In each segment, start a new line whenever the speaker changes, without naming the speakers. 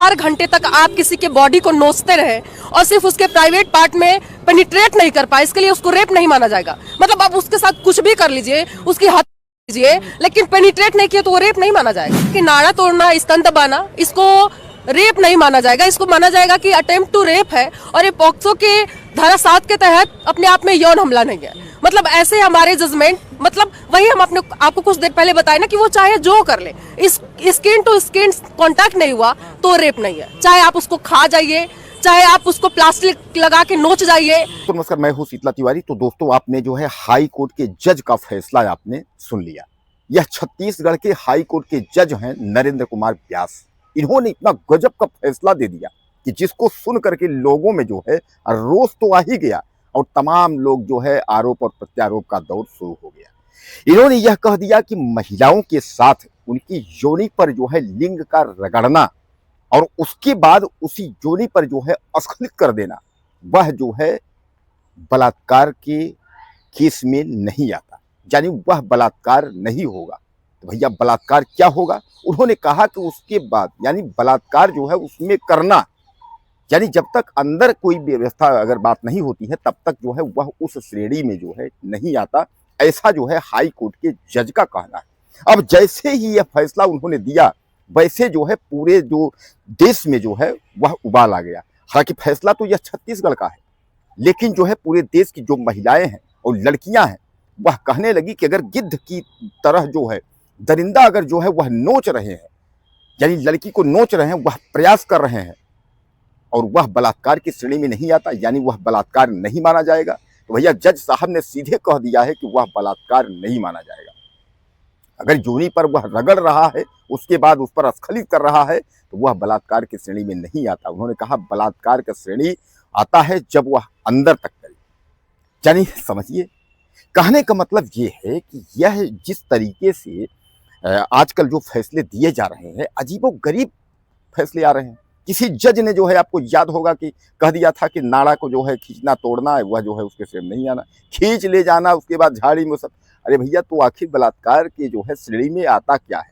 4 घंटे तक आप किसी के बॉडी को नोचते रहे और सिर्फ उसके प्राइवेट पार्ट में पेनिट्रेट नहीं कर पाए, इसके लिए उसको रेप नहीं माना जाएगा। मतलब आप उसके साथ कुछ भी कर लीजिए, उसकी हत्या कीजिए, लेकिन पेनिट्रेट नहीं किया तो वो रेप नहीं माना जाएगा। कि नाड़ा तोड़ना, स्तन दबाना, इसको रेप नहीं माना जाएगा। इसको माना जाएगा कि अटेम्प्ट टू रेप है और ये पॉक्सो के धारा 7 के तहत अपने आप में यौन हमला नहीं है। मतलब ऐसे हमारे जजमेंट, मतलब वही हम अपने आपको कुछ देर पहले बताए ना कि वो चाहे जो कर ले, इस स्किन टू स्किन कांटेक्ट नहीं हुआ तो रेप नहीं है। चाहे आप उसको खा जाइए, चाहे आप उसको प्लास्टिक लगा के नोच जाइए।
तो नमस्कार, मैं हूं शीतला तिवारी। तो दोस्तों, आपने जो है हाई कोर्ट के जज का फैसला आपने सुन लिया। यह छत्तीसगढ़ के हाई कोर्ट के जज हैं नरेंद्र कुमार व्यास। इन्होंने इतना गजब का फैसला दे दिया कि जिसको सुन करके लोगों में जो है रोष तो आ ही गया और तमाम लोग जो है आरोप और प्रत्यारोप का दौर शुरू हो गया। इन्होंने यह कह दिया कि महिलाओं के साथ उनकी योनि पर जो है लिंग का रगड़ना और उसके बाद उसी योनि पर जो है अस्खलित कर देना, वह जो है बलात्कार के केस में नहीं आता, यानी वह बलात्कार नहीं होगा। तो भैया बलात्कार क्या होगा? उन्होंने कहा कि उसके बाद यानी बलात्कार जो है उसमें करना, यानी जब तक अंदर कोई व्यवस्था अगर बात नहीं होती है तब तक जो है वह उस श्रेणी में जो है नहीं आता। ऐसा जो है हाई कोर्ट के जज का कहना है। अब जैसे ही यह फैसला उन्होंने दिया, वैसे जो है पूरे जो देश में जो है वह उबाल आ गया। हालांकि फैसला तो यह छत्तीसगढ़ का है, लेकिन जो है पूरे देश की जो महिलाएं हैं और लड़कियां हैं वह कहने लगी कि अगर गिद्ध की तरह जो है दरिंदा अगर जो है वह नोच रहे हैं, यानी लड़की को नोच रहे हैं, वह प्रयास कर रहे हैं और वह बलात्कार की श्रेणी में नहीं आता, यानी वह बलात्कार नहीं माना जाएगा। तो भैया जज साहब ने सीधे कह दिया है कि वह बलात्कार नहीं माना जाएगा। अगर योनि पर वह रगड़ रहा है, उसके बाद उस पर स्खलित कर रहा है, तो वह बलात्कार की श्रेणी में नहीं आता। उन्होंने कहा बलात्कार की श्रेणी आता है जब वह अंदर तक करे। यानी समझिए, कहने का मतलब ये है कि यह जिस तरीके से आजकल जो फैसले दिए जा रहे हैं, अजीबोगरीब फैसले आ रहे हैं। किसी जज ने जो है, आपको याद होगा कि कह दिया था कि नाड़ा को जो है खींचना तोड़ना है, वह जो है उसके फ्रेम नहीं आना, खींच ले जाना, उसके बाद झाड़ी में सब। अरे भैया, तो आखिर बलात्कार के जो है श्रेणी में आता क्या है?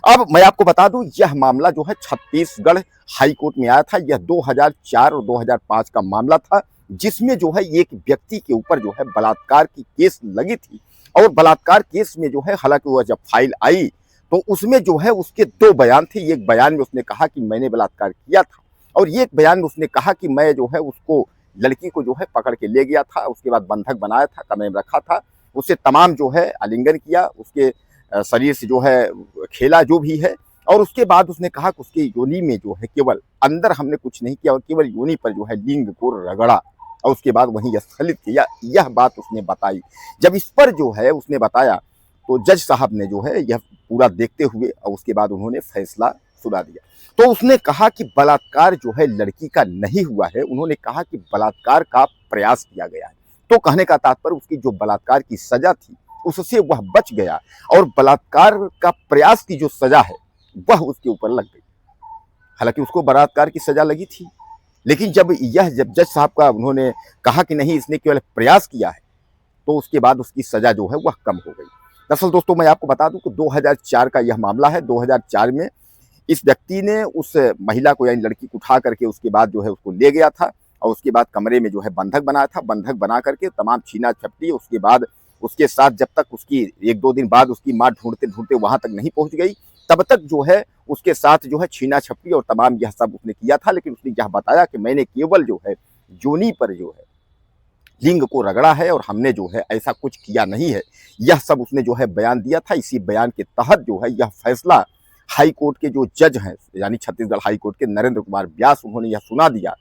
अब मैं आपको बता दूं, यह मामला जो है छत्तीसगढ़ हाई कोर्ट में आया था। यह 2004 और 2005 का मामला था, जिसमें जो है एक व्यक्ति के ऊपर जो है बलात्कार की केस लगी थी। और बलात्कार केस में जो है, हालांकि वह जब फाइल आई तो उसमें जो है उसके 2 बयान थे। एक बयान में उसने कहा कि मैंने बलात्कार किया था, और एक बयान में उसने कहा कि मैं जो है उसको लड़की को जो है पकड़ के ले गया था, उसके बाद बंधक बनाया था, कमरे में रखा था, उससे तमाम जो है आलिंगन किया, उसके शरीर से जो है खेला जो भी है, और उसके बाद उसने कहा कि उसके योनि में जो है केवल अंदर हमने कुछ नहीं किया और केवल योनि पर जो है लिंग को रगड़ा और उसके बाद वहीं स्खलित किया। यह बात उसने बताई। जब इस पर जो है उसने बताया तो जज साहब ने जो है यह पूरा देखते हुए और उसके बाद उन्होंने फैसला सुना दिया। तो उसने कहा कि बलात्कार जो है लड़की का नहीं हुआ है, उन्होंने कहा कि बलात्कार का प्रयास किया गया है। तो कहने का तात्पर्य उसकी जो बलात्कार की सजा थी उससे वह बच गया और बलात्कार का प्रयास की जो सजा है वह उसके ऊपर लग गई। हालांकि उसको बलात्कार की सजा लगी थी, लेकिन जब जज साहब का उन्होंने कहा कि नहीं इसने केवल प्रयास किया है, तो उसके बाद उसकी सजा जो है वह कम हो गई। दरअसल दोस्तों, मैं आपको बता दूं कि 2004 का यह मामला है। 2004 में इस व्यक्ति ने उस महिला को यानी लड़की को उठा करके उसके बाद जो है उसको ले गया था और उसके बाद कमरे में जो है बंधक बनाया था। बंधक बना करके तमाम छीना झपटी, उसके बाद उसके साथ जब तक उसकी 1-2 दिन बाद उसकी माँ ढूंढते ढूंढते वहां तक नहीं पहुंच गई, तब तक जो है उसके साथ जो है छीना छपटी और तमाम यह सब उसने किया था। लेकिन उसने यह बताया कि मैंने केवल जो है योनि पर जो है लिंग को रगड़ा है और हमने जो है ऐसा कुछ किया नहीं है। यह सब उसने जो है बयान दिया था। इसी बयान के तहत जो है यह फैसला हाई कोर्ट के जो जज हैं, यानी छत्तीसगढ़ हाई कोर्ट के नरेंद्र कुमार व्यास, उन्होंने यह सुना दिया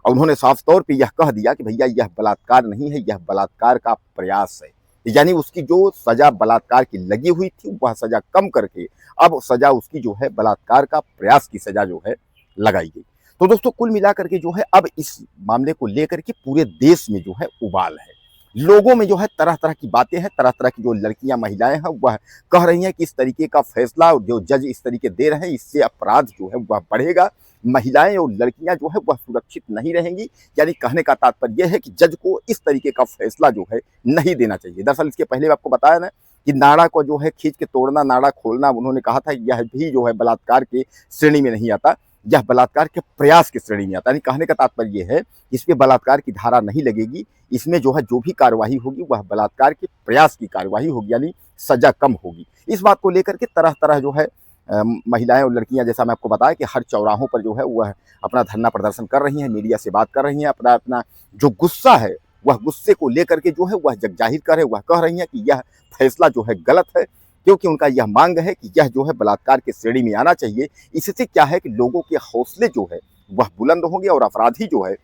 और उन्होंने साफ तौर पे यह कह दिया कि भैया यह बलात्कार नहीं है, यह बलात्कार का प्रयास है। यानी उसकी जो सजा बलात्कार की लगी हुई थी वह सजा कम करके अब सजा उसकी जो है बलात्कार का प्रयास की सजा जो है लगाई गई। तो दोस्तों, कुल मिलाकर के जो है अब इस मामले को लेकर के पूरे देश में जो है उबाल है। लोगों में जो है तरह तरह की बातें हैं, तरह तरह की जो लड़कियां महिलाएं हैं वह कह रही हैं कि इस तरीके का फैसला जो जज इस तरीके दे रहे हैं इससे अपराध जो है वह बढ़ेगा, महिलाएं और लड़कियां जो है वह सुरक्षित नहीं रहेंगी। यानी कहने का तात्पर्य यह है कि जज को इस तरीके का फैसला जो है नहीं देना चाहिए। दरअसल इसके पहले आपको बताया ना कि नाड़ा को जो है खींच के तोड़ना, नाड़ा खोलना, उन्होंने कहा था यह भी जो है बलात्कार के श्रेणी में नहीं आता। यह बलात्कार के प्रयास की श्रेणी में आता है। यानी कहने का तात्पर्य यह है कि इस पे बलात्कार की धारा नहीं लगेगी, इसमें जो है जो भी कार्रवाई होगी वह बलात्कार के प्रयास की कार्रवाई होगी, यानी सजा कम होगी। इस बात को लेकर के तरह तरह जो है महिलाएं और लड़कियां, जैसा मैं आपको बताया कि हर चौराहों पर जो है वह अपना धरना प्रदर्शन कर रही हैं, मीडिया से बात कर रही हैं, अपना अपना जो गुस्सा है वह गुस्से को लेकर के जो है वह जगजाहिर कर है, वह कह रही हैं कि यह फैसला जो है गलत है, क्योंकि उनका यह मांग है कि यह जो है बलात्कार की श्रेणी में आना चाहिए। इससे क्या है कि लोगों के हौसले जो है वह बुलंद होंगे और अपराधी जो है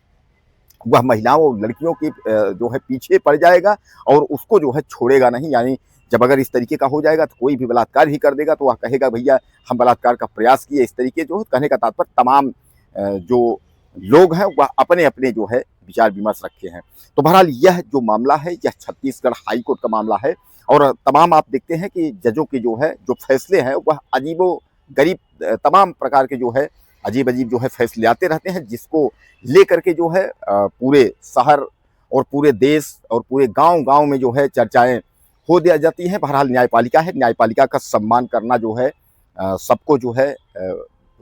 वह महिलाओं और लड़कियों के जो है पीछे पड़ जाएगा और उसको जो है छोड़ेगा नहीं। यानी जब अगर इस तरीके का हो जाएगा तो कोई भी बलात्कार ही कर देगा तो वह कहेगा भैया हम बलात्कार का प्रयास किए। इस तरीके जो है कहने का तात्पर्य तमाम जो लोग हैं वह अपने अपने जो है विचार विमर्श रखे हैं। तो बहरहाल यह जो मामला है यह छत्तीसगढ़ हाई कोर्ट का मामला है और तमाम आप देखते हैं कि जजों के जो है जो फैसले हैं वह अजीबो गरीब तमाम प्रकार के जो है अजीब अजीब जो है फैसले आते रहते हैं, जिसको लेकर के जो है पूरे शहर और पूरे देश और पूरे गांव-गांव में जो है चर्चाएं हो दिया जाती हैं। बहरहाल न्यायपालिका है, न्यायपालिका का सम्मान करना जो है सबको जो है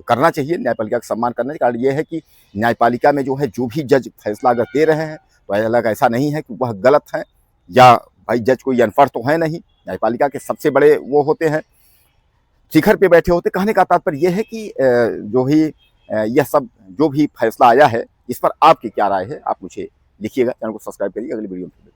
करना चाहिए। न्यायपालिका का सम्मान करने का कारण ये है कि न्यायपालिका में जो है जो भी जज फैसला अगर दे रहे हैं तो अलग ऐसा नहीं है कि वह गलत है या भाई जज कोई अनपढ़ तो है नहीं। न्यायपालिका के सबसे बड़े वो होते हैं, शिखर पे बैठे होते। कहने का तात्पर्य यह है कि जो ही यह सब जो भी फैसला आया है इस पर आपकी क्या राय है, आप मुझे लिखिएगा। चैनल को सब्सक्राइब करिए, अगली वीडियो में